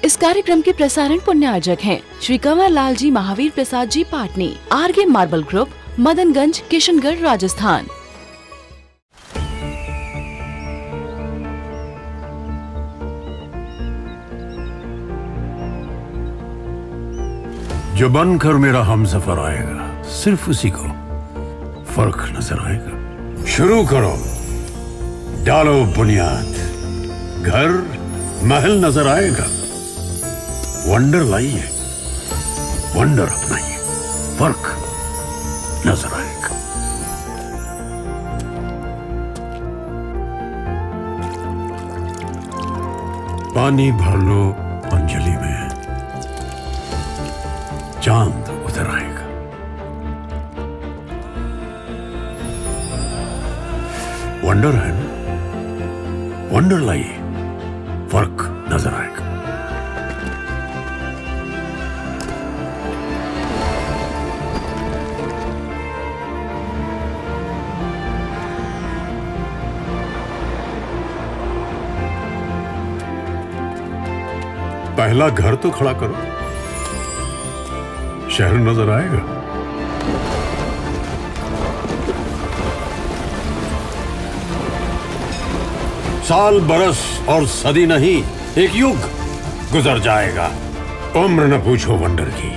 इस कार्यक्रम के प्रसारण पुण्यार्जक हैं Shri Kanwar Lal ji Mahavir Prasad ji Patni, RK marble group, Madanganj, Kishangarh, Rajasthan. जो बनकर मेरा हमसफर आएगा, सिर्फ उसी को फर्क नजर आएगा। शुरू करो, डालो बुनियाद, घर महल नजर आएगा। वंडर लाइए, वंडर अपनाइए, फर्क नजर आएगा। पानी भर लो अंजलि में, चांद उतर आएगा। वंडर है ना, वंडर लाइए, फर्क नजर आएगा। पहला घर तो खड़ा करो, शहर नजर आएगा। साल बरस और सदी नहीं, एक युग गुजर जाएगा। उम्र न पूछो वंडर की,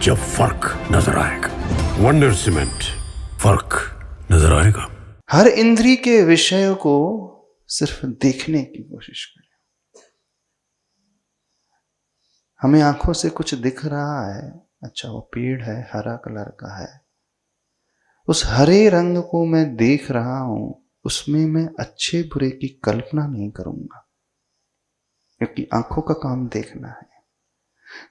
जब फर्क नजर आएगा। वंडर सीमेंट, फर्क नजर आएगा। हर इंद्री के विषय को सिर्फ देखने की कोशिश करें। हमें आंखों से कुछ दिख रहा है, अच्छा वो पेड़ है, हरा कलर का है, उस हरे रंग को मैं देख रहा हूं, उसमें मैं अच्छे बुरे की कल्पना नहीं करूंगा, क्योंकि आंखों का काम देखना है,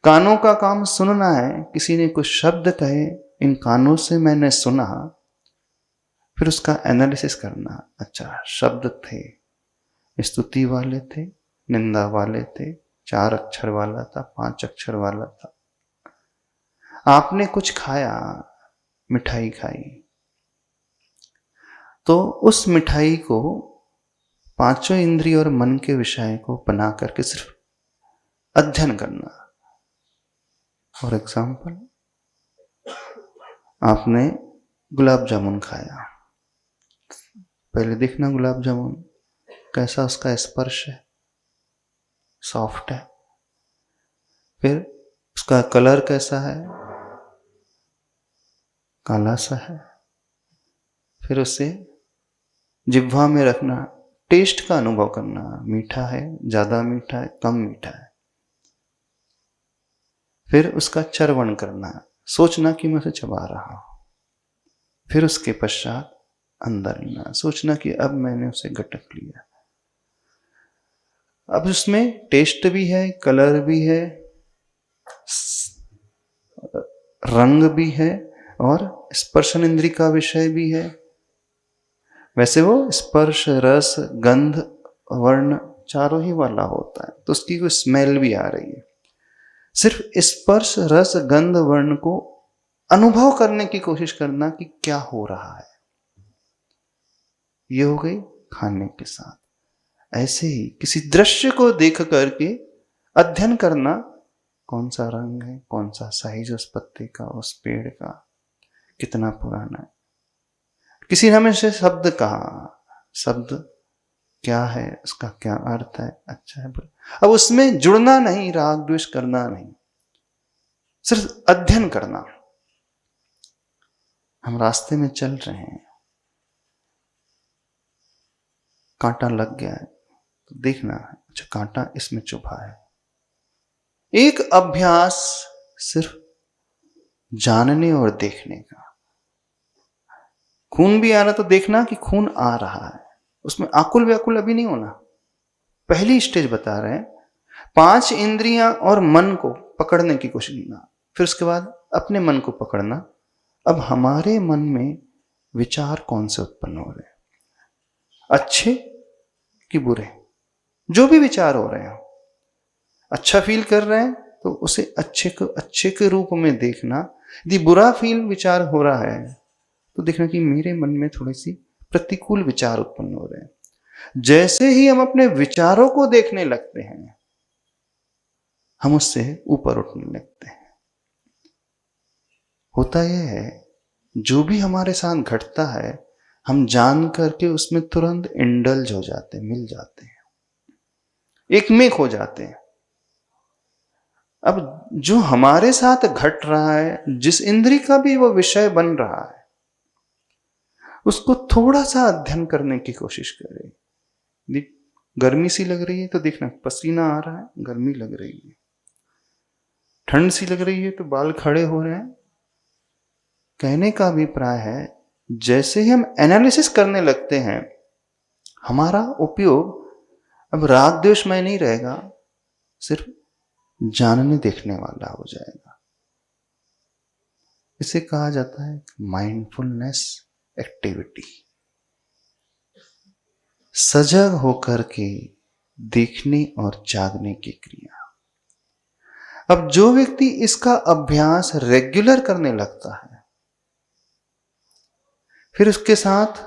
कानों का काम सुनना है। किसी ने कुछ शब्द कहे, इन कानों से मैंने सुना, फिर उसका एनालिसिस करना। अच्छा, शब्द थे, स्तुति वाले थे, निंदा वाले थे, 4 अक्षर वाला था, 5 अक्षर वाला था। आपने कुछ खाया, मिठाई खाई, तो उस मिठाई को पांचों इंद्रिय और मन के विषय को बना करके सिर्फ अध्ययन करना। फॉर एग्जाम्पल, आपने गुलाब जामुन खाया, पहले देखना गुलाब जामुन कैसा उसका स्पर्श है, सॉफ्ट है। फिर उसका कलर कैसा है, काला सा है। फिर उसे जिह्वा में रखना, टेस्ट का अनुभव करना, मीठा है, ज्यादा मीठा है, कम मीठा है। फिर उसका चर्वण करना, सोचना कि मैं उसे चबा रहा हूं। फिर उसके पश्चात अंदर लेना, सोचना कि अब मैंने उसे गटक लिया। अब उसमें टेस्ट भी है, कलर भी है, रंग भी है और स्पर्शन इंद्री का विषय भी है। वैसे वो स्पर्श, रस, गंध, वर्ण चारों ही वाला होता है, तो उसकी कोई स्मेल भी आ रही है। सिर्फ स्पर्श, रस, गंध, वर्ण को अनुभव करने की कोशिश करना कि क्या हो रहा है। ये हो गई खाने के साथ। ऐसे ही किसी दृश्य को देख करके अध्ययन करना, कौन सा रंग है, कौन सा साइज उस पत्ते का, उस पेड़ का, कितना पुराना है। किसी ने हमें से शब्द कहा, शब्द क्या है, उसका क्या अर्थ है, अच्छा है, बुरा। अब उसमें जुड़ना नहीं, राग द्वेष करना नहीं, सिर्फ अध्ययन करना। हम रास्ते में चल रहे हैं, कांटा लग गया है, तो देखना है, अच्छा कांटा इसमें चुभा है। एक अभ्यास सिर्फ जानने और देखने का। खून भी आ रहा तो देखना कि खून आ रहा है, उसमें आकुल व्याकुल अभी नहीं होना। पहली स्टेज बता रहे हैं, 5 इंद्रियां और मन को पकड़ने की कोशिश करना, फिर उसके बाद अपने मन को पकड़ना। अब हमारे मन में विचार कौन से उत्पन्न हो रहे हैं, अच्छे कि बुरे, जो भी विचार हो रहे हो। अच्छा फील कर रहे हैं तो उसे अच्छे के रूप में देखना। यदि बुरा फील विचार हो रहा है तो देखना कि मेरे मन में थोड़ी सी प्रतिकूल विचार उत्पन्न हो रहे हैं। जैसे ही हम अपने विचारों को देखने लगते हैं, हम उससे ऊपर उठने लगते हैं। होता यह है, जो भी हमारे साथ घटता है हम जान करके उसमें तुरंत इंडल्ज हो जाते हैं, मिल जाते हैं, एकमेक हो जाते हैं। अब जो हमारे साथ घट रहा है, जिस इंद्री का भी वो विषय बन रहा है, उसको थोड़ा सा अध्ययन करने की कोशिश करें। गर्मी सी लग रही है तो देखना पसीना आ रहा है, गर्मी लग रही है। ठंड सी लग रही है तो बाल खड़े हो रहे हैं। कहने का अभिप्राय है, जैसे ही हम एनालिसिस करने लगते हैं, हमारा उपयोग अब राग द्वेष में नहीं रहेगा, सिर्फ जानने देखने वाला हो जाएगा। इसे कहा जाता है माइंडफुलनेस एक्टिविटी। सजग होकर के देखने और जागने की क्रिया। अब जो व्यक्ति इसका अभ्यास रेगुलर करने लगता है, फिर उसके साथ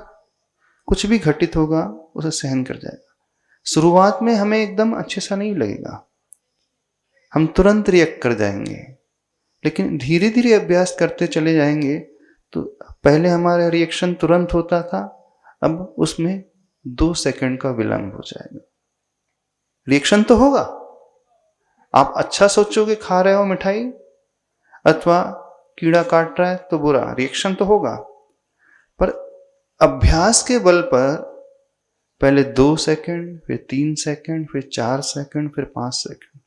कुछ भी घटित होगा उसे सहन कर जाएगा। शुरुआत में हमें एकदम अच्छे सा नहीं लगेगा, हम तुरंत रिएक्ट कर जाएंगे, लेकिन धीरे धीरे अभ्यास करते चले जाएंगे तो पहले हमारा रिएक्शन तुरंत होता था, अब उसमें 2 सेकंड का विलंब हो जाएगा। रिएक्शन तो होगा, आप अच्छा सोचोगे खा रहे हो मिठाई, अथवा कीड़ा काट रहा है तो बुरा, रिएक्शन तो होगा, पर अभ्यास के बल पर पहले 2 सेकंड, फिर 3 सेकंड, फिर 4 सेकंड, फिर 5 सेकंड,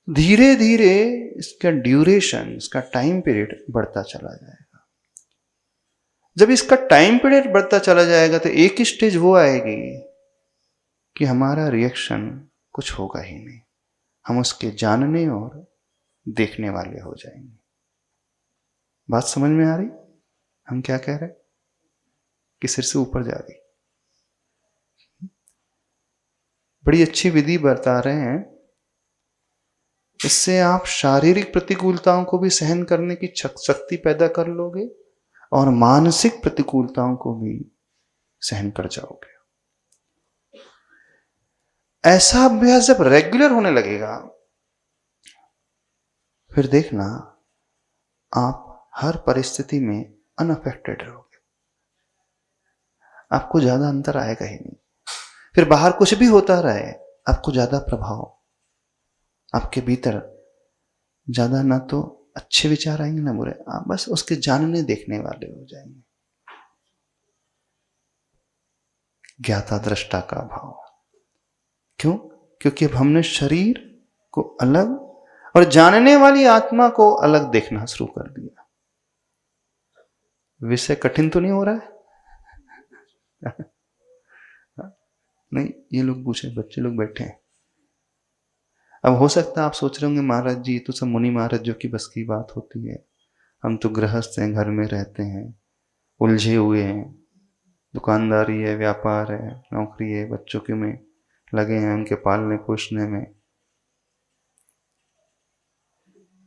धीरे धीरे इसका ड्यूरेशन, इसका टाइम पीरियड बढ़ता चला जाएगा। जब इसका टाइम पीरियड बढ़ता चला जाएगा तो एक स्टेज वो आएगी कि हमारा रिएक्शन कुछ होगा ही नहीं, हम उसके जानने और देखने वाले हो जाएंगे। बात समझ में आ रही? हम क्या कह रहे, कि सिर से ऊपर जा रही। बड़ी अच्छी विधि बता रहे हैं, इससे आप शारीरिक प्रतिकूलताओं को भी सहन करने की शक्ति पैदा कर लोगे और मानसिक प्रतिकूलताओं को भी सहन कर जाओगे। ऐसा अभ्यास जब रेगुलर होने लगेगा, फिर देखना आप हर परिस्थिति में अनअफेक्टेड रहोगे, आपको ज्यादा अंतर आएगा ही नहीं। फिर बाहर कुछ भी होता रहे, आपको ज्यादा प्रभाव, आपके भीतर ज्यादा ना तो अच्छे विचार आएंगे ना बुरे, आप बस उसके जानने देखने वाले हो जाएंगे। ज्ञाता दृष्टा का भाव। क्यों? क्योंकि अब हमने शरीर को अलग और जानने वाली आत्मा को अलग देखना शुरू कर दिया। विषय कठिन तो नहीं हो रहा है? नहीं, ये लोग पूछे, बच्चे लोग बैठे हैं। अब हो सकता है आप सोच रहे होंगे, महाराज जी तो सब मुनि महाराज जो की बस की बात होती है, हम तो गृहस्थ हैं, घर में रहते हैं, उलझे हुए हैं, दुकानदारी है, व्यापार है, नौकरी है, बच्चों के में लगे हैं, उनके पालने पोषने में।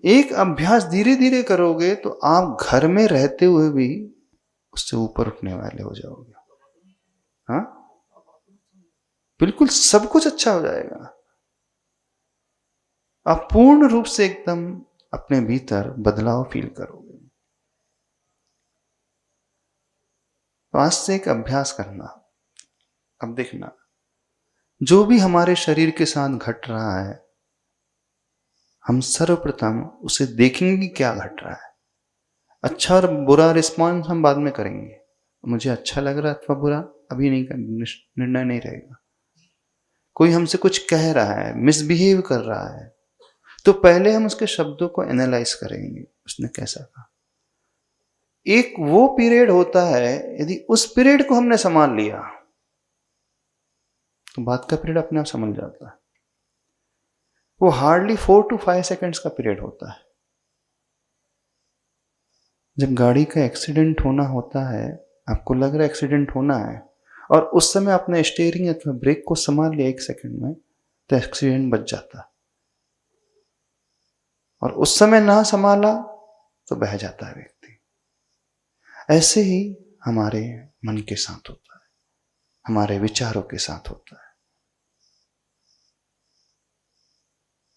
एक अभ्यास धीरे धीरे करोगे तो आप घर में रहते हुए भी उससे ऊपर उठने वाले हो जाओगे। हाँ, बिल्कुल सब कुछ अच्छा हो जाएगा। आप पूर्ण रूप से एकदम अपने भीतर बदलाव फील करोगे। तो आज से एक अभ्यास करना। अब देखना, जो भी हमारे शरीर के साथ घट रहा है, हम सर्वप्रथम उसे देखेंगे कि क्या घट रहा है। अच्छा और बुरा रिस्पॉन्स हम बाद में करेंगे। मुझे अच्छा लग रहा है अथवा बुरा अभी नहीं, निर्णय नहीं रहेगा। कोई हमसे कुछ कह रहा है, मिसबिहेव कर रहा है, तो पहले हम उसके शब्दों को एनालाइज करेंगे, उसने कैसा कहा। एक वो पीरियड होता है, यदि उस पीरियड को हमने संभाल लिया तो बात का पीरियड अपने आप समझ जाता है। वो हार्डली 4 to 5 सेकेंड्स का पीरियड होता है। जब गाड़ी का एक्सीडेंट होना होता है, आपको लग रहा है एक्सीडेंट होना है, और उस समय आपने स्टीयरिंग अथवा ब्रेक को संभाल लिया 1 सेकेंड में, तो एक्सीडेंट बच जाता। और उस समय ना संभाला तो बह जाता है व्यक्ति। ऐसे ही हमारे मन के साथ होता है, हमारे विचारों के साथ होता है।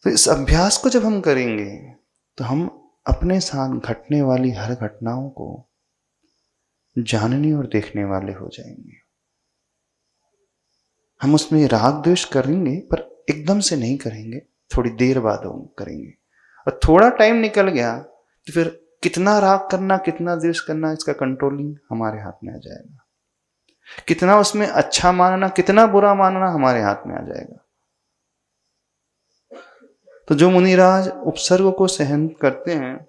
तो इस अभ्यास को जब हम करेंगे तो हम अपने साथ घटने वाली हर घटनाओं को जानने और देखने वाले हो जाएंगे। हम उसमें राग द्वेष करेंगे पर एकदम से नहीं करेंगे, थोड़ी देर बाद हम करेंगे। और थोड़ा टाइम निकल गया तो फिर कितना राग करना कितना द्वेष करना इसका कंट्रोलिंग हमारे हाथ में आ जाएगा। कितना उसमें अच्छा मानना कितना बुरा मानना हमारे हाथ में आ जाएगा। तो जो मुनिराज उपसर्ग को सहन करते हैं,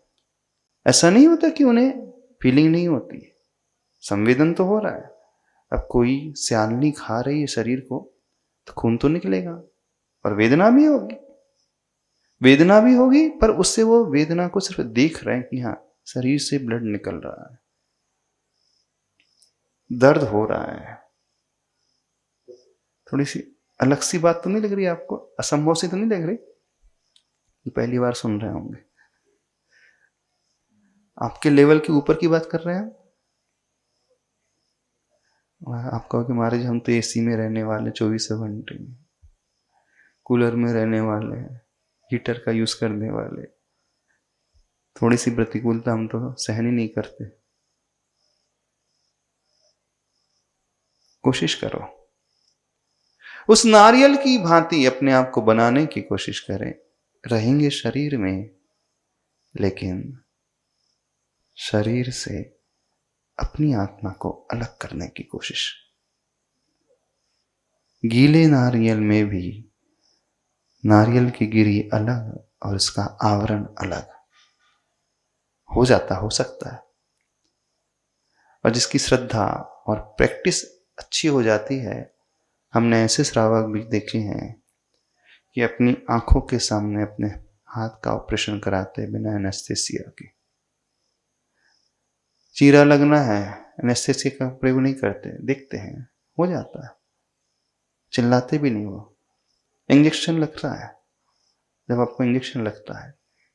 ऐसा नहीं होता कि उन्हें फीलिंग नहीं होती, संवेदन तो हो रहा है। अब कोई सियालनी खा रही है शरीर को तो खून तो निकलेगा और वेदना भी होगी, वेदना भी होगी, पर उससे वो वेदना को सिर्फ देख रहे हैं कि हाँ शरीर से ब्लड निकल रहा है, दर्द हो रहा है। थोड़ी सी अलग सी बात तो नहीं लग रही आपको? असंभव सी तो नहीं लग रही? पहली बार सुन रहे होंगे। आपके लेवल के ऊपर की बात कर रहे हैं। आप कहो कि महाराज हम तो एसी में रहने वाले 24 घंटे, कूलर में रहने वाले हैं, हीटर का यूज करने वाले, थोड़ी सी प्रतिकूलता हम तो सहन ही नहीं करते। कोशिश करो, उस नारियल की भांति अपने आप को बनाने की कोशिश करें। रहेंगे शरीर में, लेकिन शरीर से अपनी आत्मा को अलग करने की कोशिश। गीले नारियल में भी नारियल की गिरी अलग और इसका आवरण अलग हो जाता, हो सकता है। और जिसकी श्रद्धा और प्रैक्टिस अच्छी हो जाती है, हमने ऐसे श्रावक भी देखे हैं कि अपनी आंखों के सामने अपने हाथ का ऑपरेशन कराते बिना एनेस्थेसिया के। चीरा लगना है, एनेस्थेसिया का प्रयोग नहीं करते, देखते हैं हो जाता है, चिल्लाते भी नहीं। वो इंजेक्शन लग रहा है, जब आपको इंजेक्शन लगता है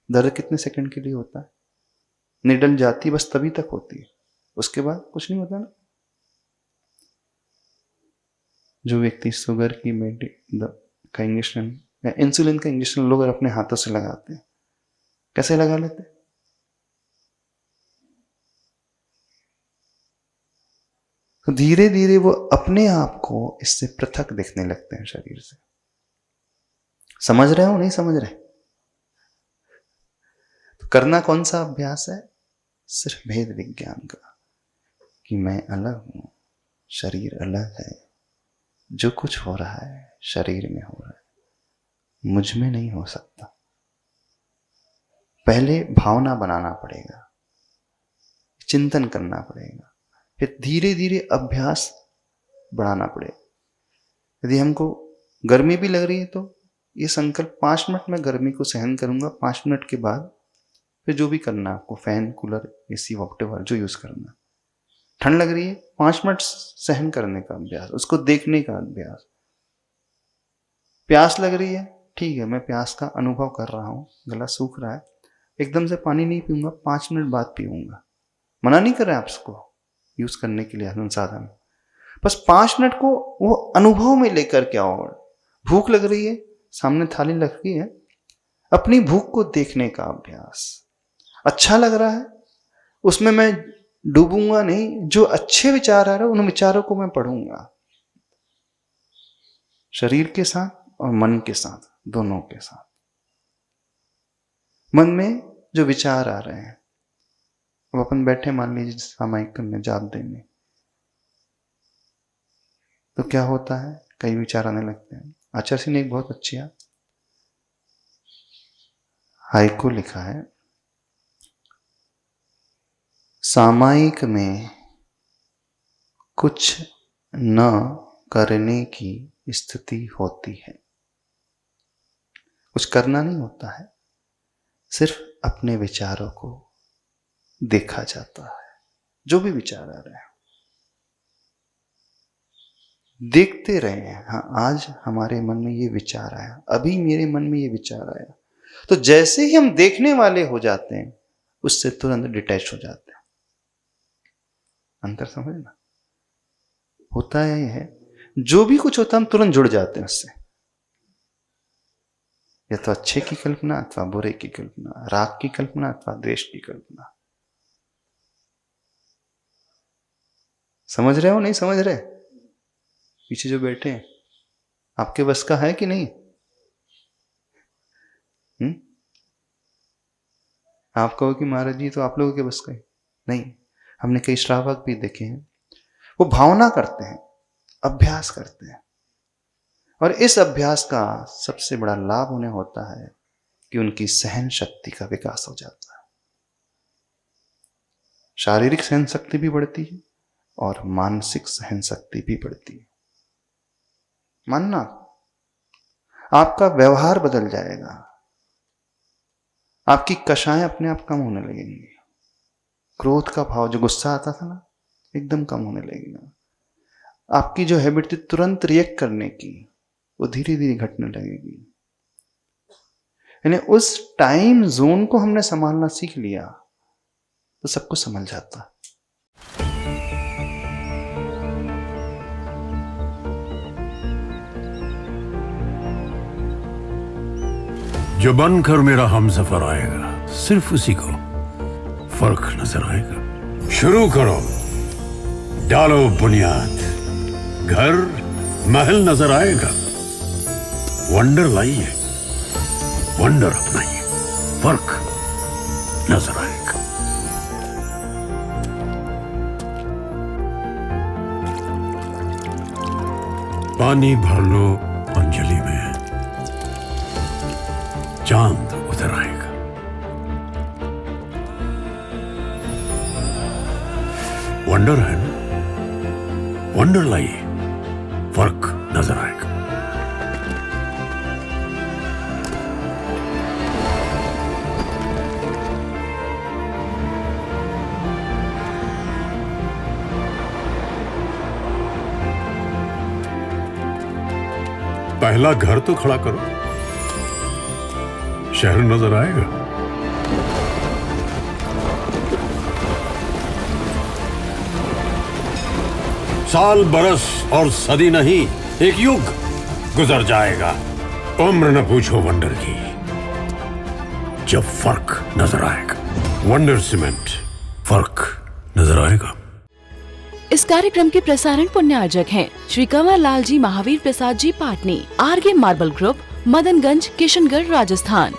दर्द कितने सेकंड के लिए होता है? निडल जाती बस तभी तक होती है, उसके बाद कुछ नहीं होता ना। जो व्यक्ति शुगर की का इंजेक्शन या इंसुलिन का इंजेक्शन लोग अपने हाथों से लगाते हैं, कैसे लगा लेते? तो धीरे धीरे वो अपने आप को इससे पृथक दिखने लगते हैं शरीर से। समझ रहे हो नहीं समझ रहे? तो करना कौन सा अभ्यास है? सिर्फ भेद विज्ञान का, कि मैं अलग हूं, शरीर अलग है, जो कुछ हो रहा है शरीर में हो रहा है, मुझ में नहीं हो सकता। पहले भावना बनाना पड़ेगा, चिंतन करना पड़ेगा, फिर धीरे धीरे अभ्यास बढ़ाना पड़ेगा। यदि हमको गर्मी भी लग रही है तो ये संकल्प 5 मिनट में गर्मी को सहन करूंगा, 5 मिनट के बाद फिर जो भी करना आपको, फैन कूलर एसी वॉटेवर जो यूज करना। ठंड लग रही है, 5 मिनट सहन करने का अभ्यास, उसको देखने का अभ्यास। प्यास लग रही है, ठीक है मैं प्यास का अनुभव कर रहा हूं, गला सूख रहा है, एकदम से पानी नहीं पीऊंगा, 5 मिनट बाद पीऊंगा। मना नहीं कर रहे आपको यूज करने के लिए संसाधन, बस 5 मिनट को वो अनुभव में लेकर के आओ। भूख लग रही है, सामने थाली लग रही है, अपनी भूख को देखने का अभ्यास। अच्छा लग रहा है, उसमें मैं डूबूंगा नहीं, जो अच्छे विचार आ रहे हैं उन विचारों को मैं पढ़ूंगा, शरीर के साथ और मन के साथ, दोनों के साथ। मन में जो विचार आ रहे हैं, अब अपन बैठे मान लीजिए सामायिक करने, जाप देने, तो क्या होता है, कई विचार आने लगते हैं। आचार्य सिंह ने एक बहुत अच्छी हाइकू लिखा है, सामायिक में कुछ न करने की स्थिति होती है। कुछ करना नहीं होता है, सिर्फ अपने विचारों को देखा जाता है। जो भी विचार आ रहे हैं देखते रहे हैं, हाँ आज हमारे मन में ये विचार आया, अभी मेरे मन में ये विचार आया, तो जैसे ही हम देखने वाले हो जाते हैं उससे तुरंत डिटैच हो जाते हैं। अंतर समझना होता है, ये है जो भी कुछ होता है हम तुरंत जुड़ जाते हैं उससे। या तो अच्छे की कल्पना अथवा बुरे की कल्पना, राग की कल्पना अथवा द्वेष की कल्पना। समझ रहे हो नहीं समझ रहे? पीछे जो बैठे हैं, आपके बस का है कि नहीं? आप कहो कि महाराज जी तो आप लोगों के बस का है नहीं। हमने कई श्रावक भी देखे हैं, वो भावना करते हैं, अभ्यास करते हैं, और इस अभ्यास का सबसे बड़ा लाभ उन्हें होता है कि उनकी सहन शक्ति का विकास हो जाता है। शारीरिक सहन शक्ति भी बढ़ती है और मानसिक सहन शक्ति भी बढ़ती है। मानना, आपका व्यवहार बदल जाएगा, आपकी कषाएं अपने आप कम होने लगेंगी, क्रोध का भाव, जो गुस्सा आता था ना, एकदम कम होने लगेगा। आपकी जो हैबिट थी तुरंत रिएक्ट करने की, वो धीरे धीरे घटने लगेगी। यानी उस टाइम जोन को हमने संभालना सीख लिया तो सब कुछ संभल जाता। जो बनकर मेरा हमसफर आएगा, सिर्फ उसी को फर्क नजर आएगा। शुरू करो, डालो बुनियाद, घर महल नजर आएगा। वंडर लाइए, वंडर अपनाइए, फर्क नजर आएगा। पानी भर लो अंजलि में, चांद उतर आएगा। वंडर है ना, वंडर लाइए, फर्क नजर आएगा। पहला घर तो खड़ा करो, शहर नजर आएगा। साल बरस और सदी नहीं, एक युग गुजर जाएगा। उम्र न पूछो वंडर की, जब फर्क नजर आएगा। वंडर सीमेंट, फर्क नजर आएगा। इस कार्यक्रम के प्रसारण पुण्य आयोजक हैं श्री कंवर लाल जी महावीर प्रसाद जी पाटनी, आरगे मार्बल ग्रुप, मदनगंज, किशनगढ़, राजस्थान।